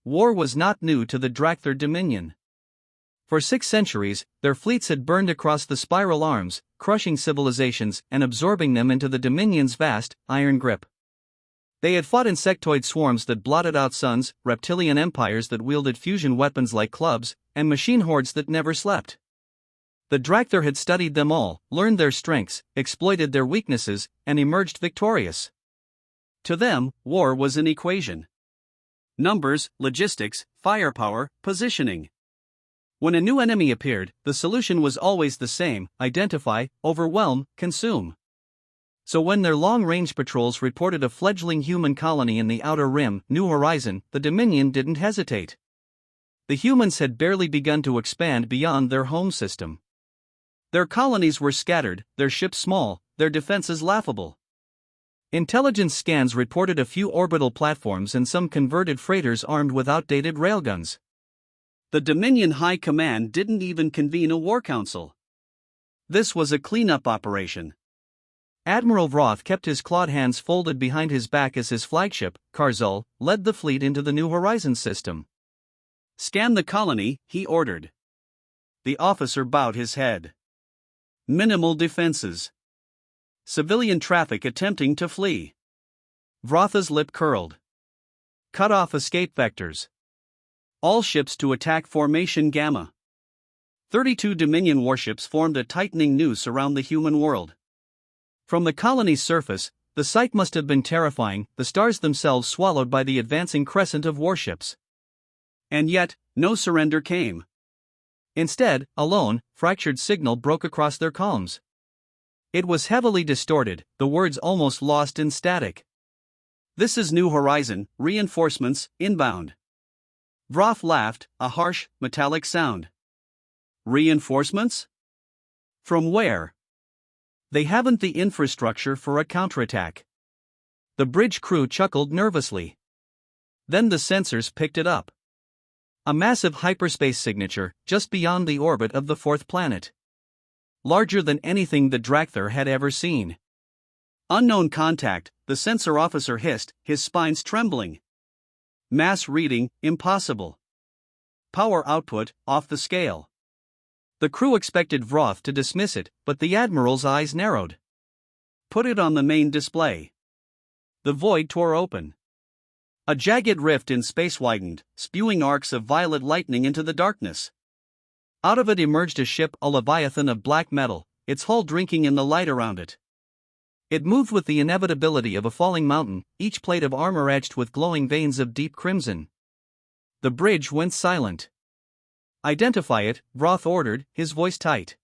war was not new to the Drakthir Dominion. For 6 centuries, their fleets had burned across the spiral arms, crushing civilizations and absorbing them into the Dominion's vast, iron grip. They had fought insectoid swarms that blotted out suns, reptilian empires that wielded fusion weapons like clubs, and machine hordes that never slept. The Drakthir had studied them all, learned their strengths, exploited their weaknesses, and emerged victorious. To them, war was an equation. Numbers, logistics, firepower, positioning. When a new enemy appeared, the solution was always the same: identify, overwhelm, consume. So when their long-range patrols reported a fledgling human colony in the Outer Rim, New Horizon, the Dominion didn't hesitate. The humans had barely begun to expand beyond their home system. Their colonies were scattered, their ships small, their defenses laughable. Intelligence scans reported a few orbital platforms and some converted freighters armed with outdated railguns. The Dominion High Command didn't even convene a war council. This was a cleanup operation. Admiral Vroth kept his clawed hands folded behind his back as his flagship, Karzul, led the fleet into the New Horizons system. "Scan the colony," he ordered. The officer bowed his head. Minimal defenses. Civilian traffic attempting to flee. Vrotha's lip curled. Cut off escape vectors. All ships to attack formation Gamma. 32 Dominion warships formed a tightening noose around the human world. From the colony's surface, the sight must have been terrifying, the stars themselves swallowed by the advancing crescent of warships. And yet, no surrender came. Instead, a lone, fractured signal broke across their comms. It was heavily distorted, the words almost lost in static. "This is New Horizon, reinforcements, inbound." Vroth laughed, a harsh, metallic sound. "Reinforcements? From where?" "They haven't the infrastructure for a counterattack." The bridge crew chuckled nervously. Then the sensors picked it up. A massive hyperspace signature, just beyond the orbit of the 4th planet. Larger than anything the Drakthir had ever seen. "Unknown contact," the sensor officer hissed, his spines trembling. "Mass reading, impossible. Power output, off the scale." The crew expected Vroth to dismiss it, but the Admiral's eyes narrowed. "Put it on the main display." The void tore open. A jagged rift in space widened, spewing arcs of violet lightning into the darkness. Out of it emerged a ship, a leviathan of black metal, its hull drinking in the light around it. It moved with the inevitability of a falling mountain, each plate of armor edged with glowing veins of deep crimson. The bridge went silent. "Identify it," Vroth ordered, his voice tight.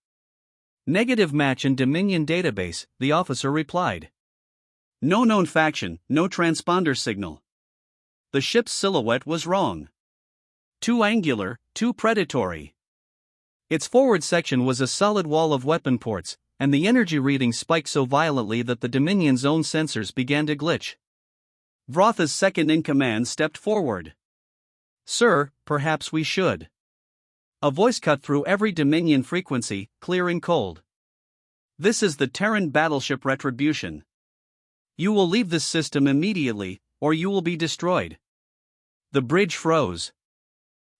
"Negative match in Dominion database," the officer replied. "No known faction, no transponder signal." The ship's silhouette was wrong. Too angular, too predatory. Its forward section was a solid wall of weapon ports, and the energy reading spiked so violently that the Dominion's own sensors began to glitch. Vrotha's second-in-command stepped forward. "Sir, perhaps we should." A voice cut through every Dominion frequency, clear and cold. "This is the Terran battleship Retribution. You will leave this system immediately, or you will be destroyed." The bridge froze.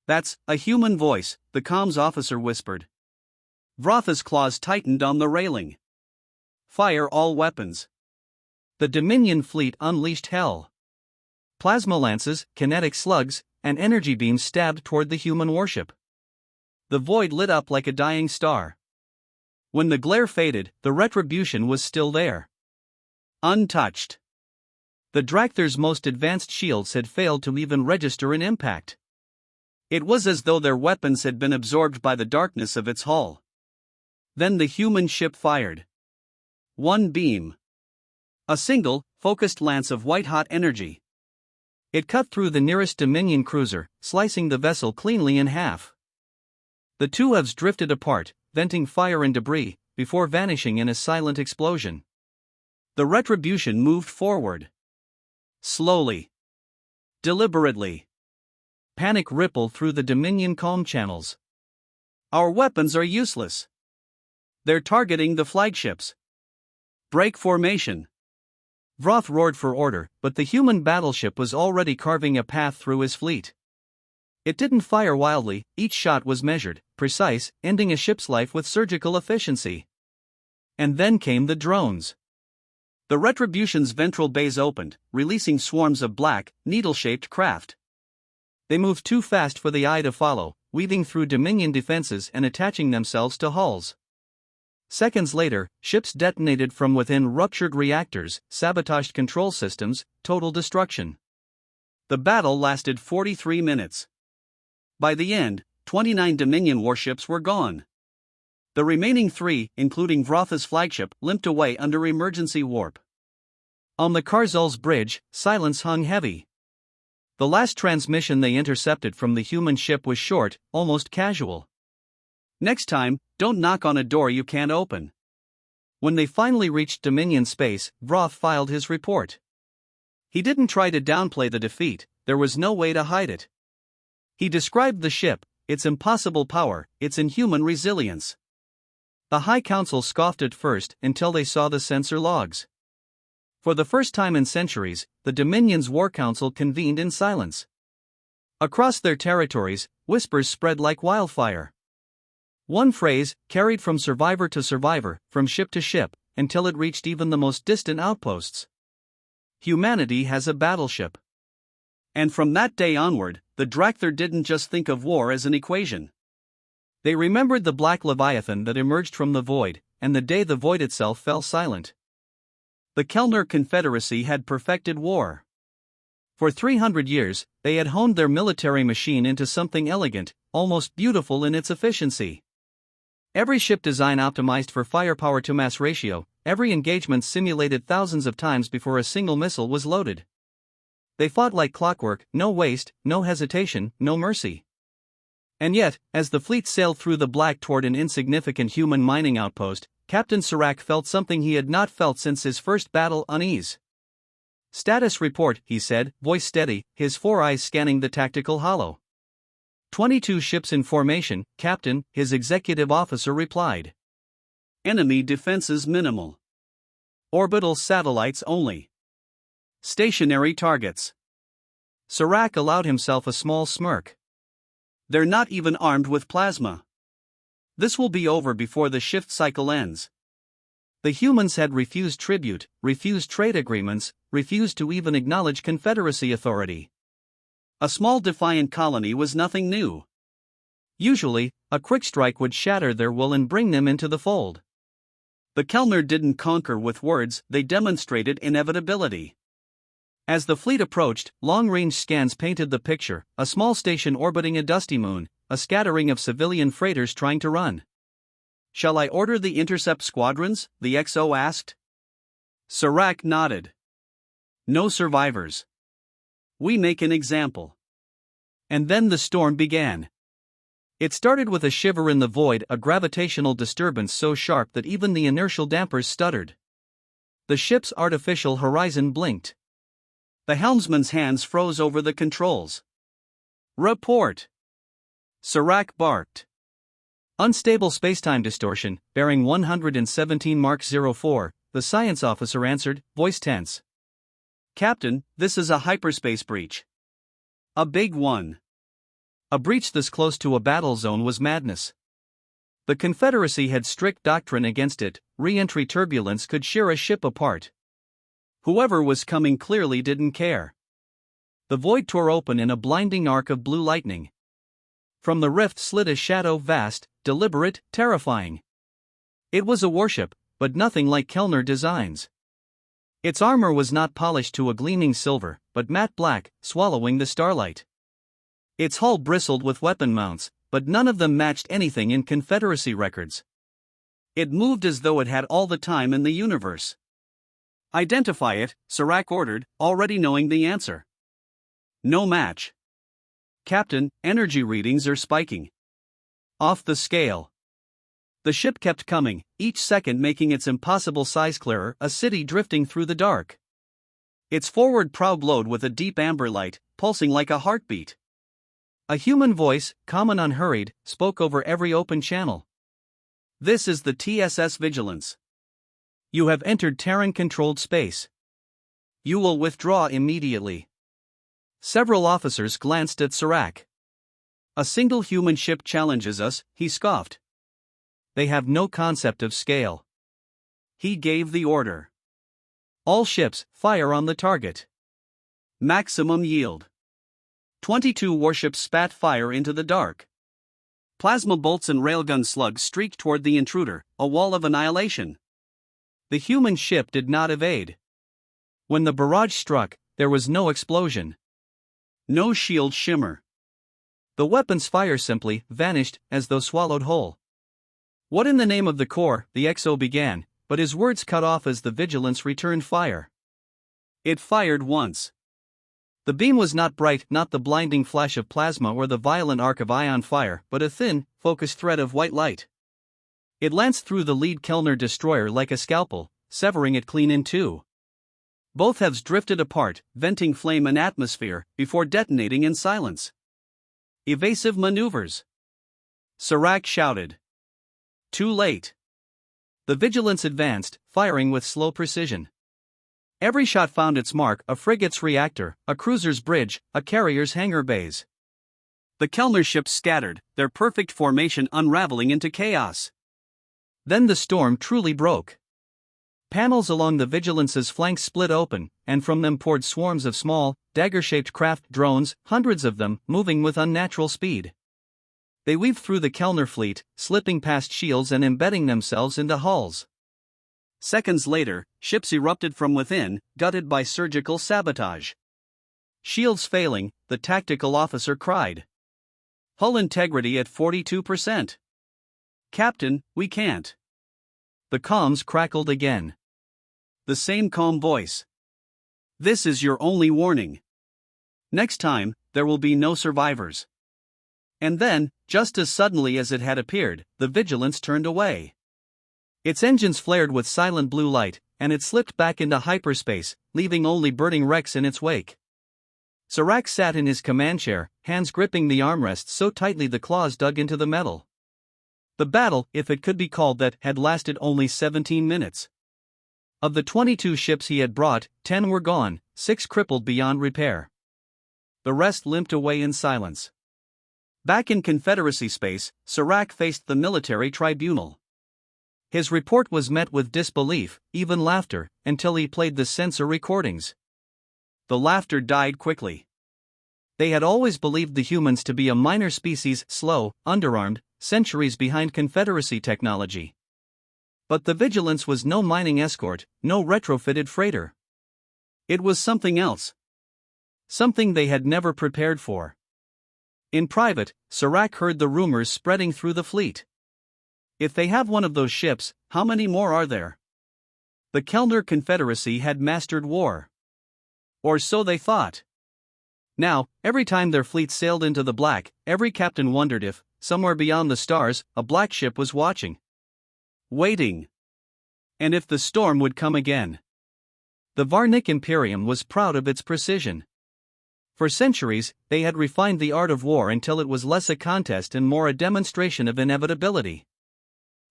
"That's a human voice," the comms officer whispered. Vrotha's claws tightened on the railing. "Fire all weapons." The Dominion fleet unleashed hell. Plasma lances, kinetic slugs, and energy beams stabbed toward the human warship. The void lit up like a dying star. When the glare faded, the Retribution was still there. Untouched. The Drakthir's most advanced shields had failed to even register an impact. It was as though their weapons had been absorbed by the darkness of its hull. Then the human ship fired. One beam. A single, focused lance of white-hot energy. It cut through the nearest Dominion cruiser, slicing the vessel cleanly in half. The two halves drifted apart, venting fire and debris, before vanishing in a silent explosion. The Retribution moved forward. Slowly. Deliberately. Panic rippled through the Dominion comm channels. "Our weapons are useless. They're targeting the flagships. Break formation." Vroth roared for order, but the human battleship was already carving a path through his fleet. It didn't fire wildly, each shot was measured, precise, ending a ship's life with surgical efficiency. And then came the drones. The Retribution's ventral bays opened, releasing swarms of black, needle-shaped craft. They moved too fast for the eye to follow, weaving through Dominion defenses and attaching themselves to hulls. Seconds later, ships detonated from within, ruptured reactors, sabotaged control systems, total destruction. The battle lasted 43 minutes. By the end, 29 Dominion warships were gone. The remaining 3, including Vrotha's flagship, limped away under emergency warp. On the Karzul's bridge, silence hung heavy. The last transmission they intercepted from the human ship was short, almost casual. "Next time, don't knock on a door you can't open." When they finally reached Dominion space, Vroth filed his report. He didn't try to downplay the defeat, there was no way to hide it. He described the ship, its impossible power, its inhuman resilience. The High Council scoffed at first until they saw the sensor logs. For the first time in centuries, the Dominion's War Council convened in silence. Across their territories, whispers spread like wildfire. One phrase, carried from survivor to survivor, from ship to ship, until it reached even the most distant outposts. Humanity has a battleship. And from that day onward, the Dracthyr didn't just think of war as an equation. They remembered the black leviathan that emerged from the void, and the day the void itself fell silent. The Kellner Confederacy had perfected war. For 300 years, they had honed their military machine into something elegant, almost beautiful in its efficiency. Every ship design optimized for firepower to mass ratio, every engagement simulated thousands of times before a single missile was loaded. They fought like clockwork, no waste, no hesitation, no mercy. And yet, as the fleet sailed through the black toward an insignificant human mining outpost, Captain Serac felt something he had not felt since his first battle, unease. "Status report," he said, voice steady, his 4 eyes scanning the tactical hollow. 22 ships in formation, Captain," his executive officer replied. "Enemy defenses minimal. Orbital satellites only. Stationary targets." Serac allowed himself a small smirk. "They're not even armed with plasma. This will be over before the shift cycle ends." The humans had refused tribute, refused trade agreements, refused to even acknowledge Confederacy authority. A small defiant colony was nothing new. Usually, a quick strike would shatter their will and bring them into the fold. The Kellner didn't conquer with words, they demonstrated inevitability. As the fleet approached, long-range scans painted the picture, a small station orbiting a dusty moon, a scattering of civilian freighters trying to run. "Shall I order the intercept squadrons?" the XO asked. Serac nodded. "No survivors. We make an example." And then the storm began. It started with a shiver in the void, a gravitational disturbance so sharp that even the inertial dampers stuttered. The ship's artificial horizon blinked. The helmsman's hands froze over the controls. "Report!" Serac barked. "Unstable spacetime distortion, bearing 117 Mark 04, the science officer answered, voice tense. "Captain, this is a hyperspace breach. A big one." A breach this close to a battle zone was madness. The Confederacy had strict doctrine against it, re-entry turbulence could shear a ship apart. Whoever was coming clearly didn't care. The void tore open in a blinding arc of blue lightning. From the rift slid a shadow, vast, deliberate, terrifying. It was a warship, but nothing like Kellner designs. Its armor was not polished to a gleaming silver, but matte black, swallowing the starlight. Its hull bristled with weapon mounts, but none of them matched anything in Confederacy records. It moved as though it had all the time in the universe. "Identify it," Serac ordered, already knowing the answer. "No match." "Captain, energy readings are spiking. Off the scale." The ship kept coming, each second making its impossible size clearer, a city drifting through the dark. Its forward prow glowed with a deep amber light, pulsing like a heartbeat. A human voice, calm and unhurried, spoke over every open channel. "This is the TSS Vigilance. You have entered Terran-controlled space. You will withdraw immediately." Several officers glanced at Serac. A single human ship challenges us, he scoffed. They have no concept of scale. He gave the order. All ships, fire on the target. Maximum yield. 22 warships spat fire into the dark. Plasma bolts and railgun slugs streaked toward the intruder, a wall of annihilation. The human ship did not evade. When the barrage struck, there was no explosion. No shield shimmer. The weapon's fire simply vanished as though swallowed whole. What in the name of the core, the XO began, but his words cut off as the Vigilance returned fire. It fired once. The beam was not bright, not the blinding flash of plasma or the violent arc of ion fire, but a thin, focused thread of white light. It lanced through the lead Kellner destroyer like a scalpel, severing it clean in two. Both halves drifted apart, venting flame and atmosphere, before detonating in silence. Evasive maneuvers. Serac shouted. Too late. The Vigilance advanced, firing with slow precision. Every shot found its mark: a frigate's reactor, a cruiser's bridge, a carrier's hangar bays. The Kellner ships scattered, their perfect formation unraveling into chaos. Then the storm truly broke. Panels along the Vigilance's flanks split open, and from them poured swarms of small, dagger-shaped craft drones, hundreds of them, moving with unnatural speed. They weaved through the Kellner fleet, slipping past shields and embedding themselves into hulls. Seconds later, ships erupted from within, gutted by surgical sabotage. Shields failing, the tactical officer cried. Hull integrity at 42%. Captain, we can't. The comms crackled again. The same calm voice. This is your only warning. Next time, there will be no survivors. And then, just as suddenly as it had appeared, the Vigilance turned away. Its engines flared with silent blue light, and it slipped back into hyperspace, leaving only burning wrecks in its wake. Serac sat in his command chair, hands gripping the armrests so tightly the claws dug into the metal. The battle, if it could be called that, had lasted only 17 minutes. Of the 22 ships he had brought, 10 were gone, 6 crippled beyond repair. The rest limped away in silence. Back in Confederacy space, Serac faced the military tribunal. His report was met with disbelief, even laughter, until he played the censor recordings. The laughter died quickly. They had always believed the humans to be a minor species, slow, underarmed, centuries behind Confederacy technology. But the Vigilance was no mining escort, no retrofitted freighter. It was something else. Something they had never prepared for. In private, Serac heard the rumors spreading through the fleet. If they have one of those ships, how many more are there? The Kellner Confederacy had mastered war. Or so they thought. Now, every time their fleet sailed into the black, every captain wondered if, somewhere beyond the stars, a black ship was watching. Waiting. And if the storm would come again. The Varnick Imperium was proud of its precision. For centuries, they had refined the art of war until it was less a contest and more a demonstration of inevitability.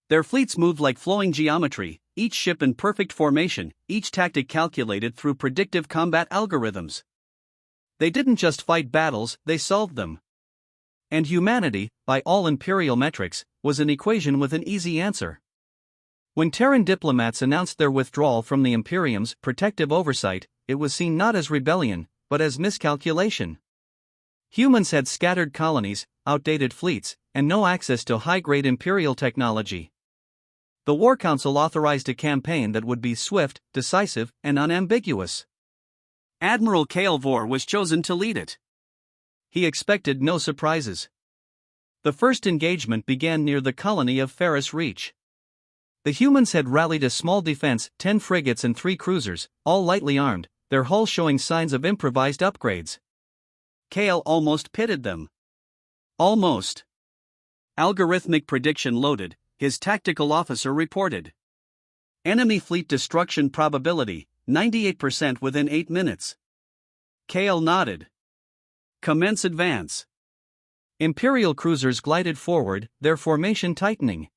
Their fleets moved like flowing geometry, each ship in perfect formation, each tactic calculated through predictive combat algorithms. They didn't just fight battles, they solved them. And humanity, by all imperial metrics, was an equation with an easy answer. When Terran diplomats announced their withdrawal from the Imperium's protective oversight, it was seen not as rebellion, but as miscalculation. Humans had scattered colonies, outdated fleets, and no access to high-grade imperial technology. The War Council authorized a campaign that would be swift, decisive, and unambiguous. Admiral Vor was chosen to lead it. He expected no surprises. The first engagement began near the colony of Ferris Reach. The humans had rallied a small defense, 10 frigates and 3 cruisers, all lightly armed, their hulls showing signs of improvised upgrades. Kale almost pitted them. Almost. Algorithmic prediction loaded, his tactical officer reported. Enemy fleet destruction probability, 98% within 8 minutes. Kale nodded. Commence advance. Imperial cruisers glided forward, their formation tightening.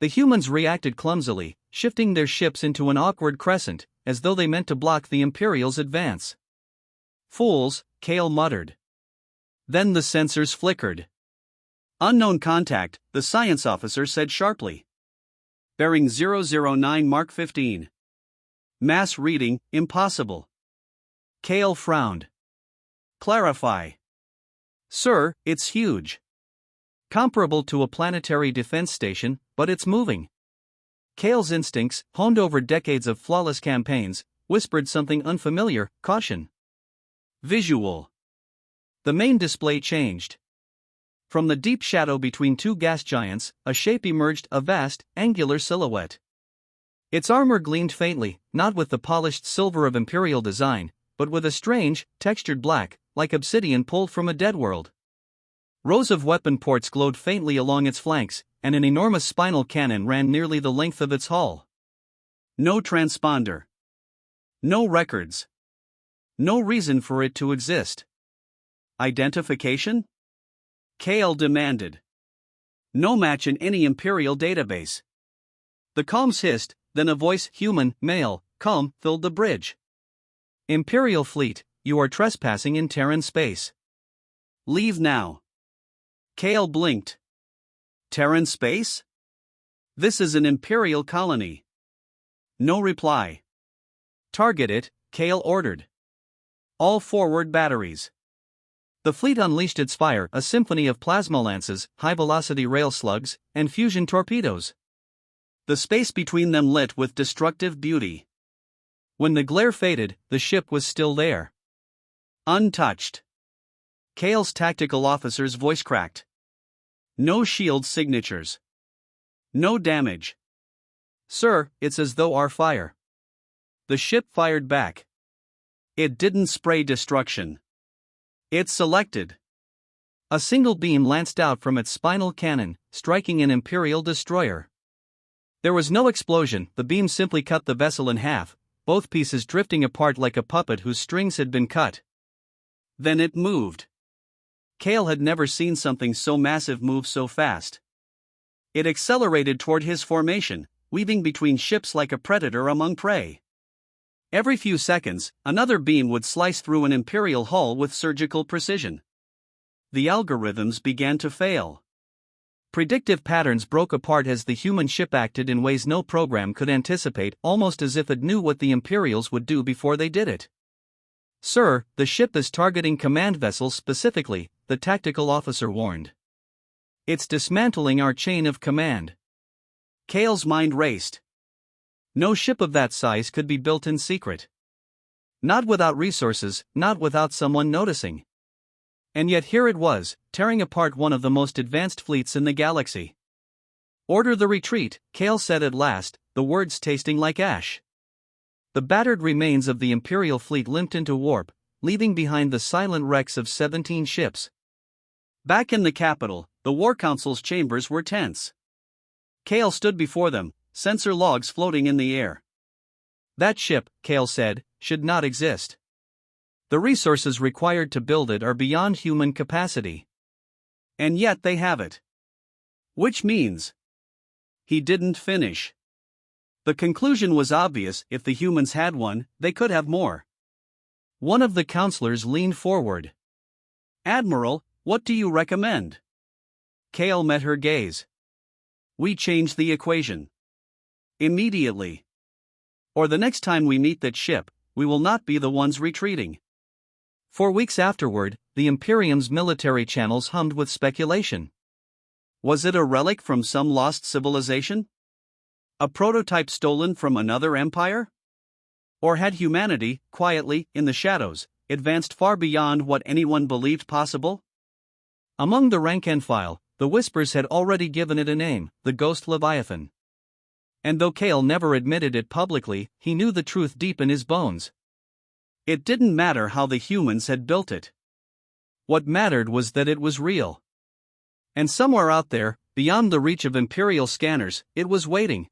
The humans reacted clumsily, shifting their ships into an awkward crescent, as though they meant to block the Imperials' advance. Fools, Kale muttered. Then the sensors flickered. Unknown contact, the science officer said sharply. Bearing 009 Mark 15. Mass reading, impossible. Kale frowned. Clarify. Sir, it's huge. Comparable to a planetary defense station, but it's moving. Kale's instincts, honed over decades of flawless campaigns, whispered something unfamiliar, caution. Visual. The main display changed. From the deep shadow between two gas giants, a shape emerged, a vast, angular silhouette. Its armor gleamed faintly, not with the polished silver of Imperial design, but with a strange, textured black, like obsidian pulled from a dead world. Rows of weapon ports glowed faintly along its flanks, and an enormous spinal cannon ran nearly the length of its hull. No transponder. No records. No reason for it to exist. Identification? Kale demanded. No match in any Imperial database. The comms hissed, then a voice, human, male, calm, filled the bridge. Imperial fleet, you are trespassing in Terran space. Leave now. Kale blinked. Terran space? This is an Imperial colony. No reply. Target it, Kale ordered. All forward batteries. The fleet unleashed its fire, a symphony of plasma lances, high-velocity rail slugs, and fusion torpedoes. The space between them lit with destructive beauty. When the glare faded, the ship was still there. Untouched. Kale's tactical officer's voice cracked. No shield signatures. No damage. Sir, it's as though our fire. The ship fired back. It didn't spray destruction. It selected. A single beam lanced out from its spinal cannon, striking an Imperial destroyer. There was no explosion, the beam simply cut the vessel in half, both pieces drifting apart like a puppet whose strings had been cut. Then it moved. Kale had never seen something so massive move so fast. It accelerated toward his formation, weaving between ships like a predator among prey. Every few seconds, another beam would slice through an Imperial hull with surgical precision. The algorithms began to fail. Predictive patterns broke apart as the human ship acted in ways no program could anticipate, almost as if it knew what the Imperials would do before they did it. Sir, the ship is targeting command vessels specifically, the tactical officer warned. It's dismantling our chain of command. Kale's mind raced. No ship of that size could be built in secret. Not without resources, not without someone noticing. And yet here it was, tearing apart one of the most advanced fleets in the galaxy. Order the retreat, Kale said at last, the words tasting like ash. The battered remains of the Imperial fleet limped into warp, leaving behind the silent wrecks of 17 ships. Back in the capital, the War Council's chambers were tense. Kale stood before them, sensor logs floating in the air. That ship, Kale said, should not exist. The resources required to build it are beyond human capacity. And yet they have it. Which means... He didn't finish. The conclusion was obvious: if the humans had one, they could have more. One of the counselors leaned forward. Admiral, what do you recommend? Kale met her gaze. We change the equation. Immediately. Or the next time we meet that ship, we will not be the ones retreating. For weeks afterward, the Imperium's military channels hummed with speculation. Was it a relic from some lost civilization? A prototype stolen from another empire? Or had humanity, quietly, in the shadows, advanced far beyond what anyone believed possible? Among the rank and file, the whispers had already given it a name, the Ghost Leviathan. And though Kale never admitted it publicly, he knew the truth deep in his bones. It didn't matter how the humans had built it. What mattered was that it was real. And somewhere out there, beyond the reach of Imperial scanners, it was waiting.